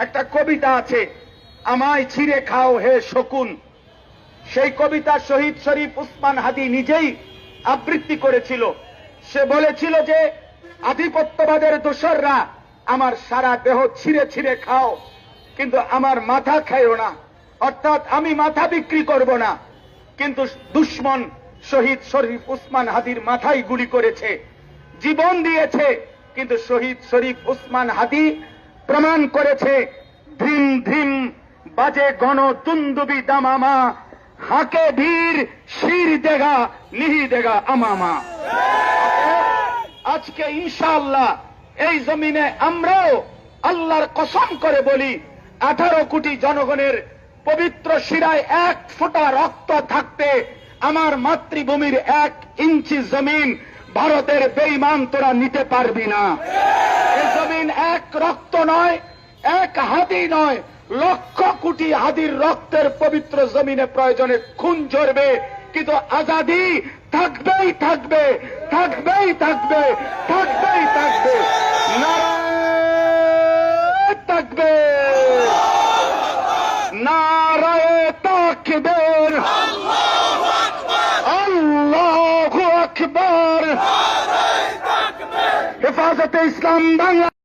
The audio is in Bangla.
একটা কবিতা আছে, আমায় ছিঁড়ে খাও হে শকুন। সেই কবিতা শহীদ শরীফ উসমান হাদি নিজেই আবৃত্তি করেছিল। সে বলেছিল যে আধিপত্যবাদের দোসররা আমার সারা দেহ ছিঁড়ে ছিঁড়ে খাও, কিন্তু আমার মাথা খাইও না, অর্থাৎ আমি মাথা বিক্রি করব না। কিন্তু দুশ্মন শহীদ শরীফ উসমান হাদির মাথায় গুলি করেছে, জীবন দিয়েছে, কিন্তু শহীদ শরীফ উসমান হাদি প্রমাণ করেছে ধিম ধিম বাজে গণ তুন্দুবি দামামা, হাকে ধীর শির দেগা নিহি দেগা আমামা। আজকে ইনশাআল্লাহ এই জমিনে আমরাও আল্লাহর কসম করে বলি, 18 কোটি জনগণের পবিত্র শিরায় 1 ফোঁটা রক্ত থাকতে আমার মাতৃভূমির 1 ইঞ্চি জমিন ভারতের বেঈমান তোরা নিতে পারবি না। এই জমিন 1 রক্ত নয়, 1 হাদি নয়, লক্ষ কোটি হাদির রক্তের পবিত্র জমিনে প্রয়োজনে খুন ঝরবে, কিন্তু আজাদি থাকবেই থাকবে, থাকবেই থাকবে, থাকবেই থাকবে। নারায়ে তাকবীর, নারায়ে তাকবীর, আল্লাহু আকবার, আল্লাহু আকবার। হেফাজতে ইসলাম বাংলা।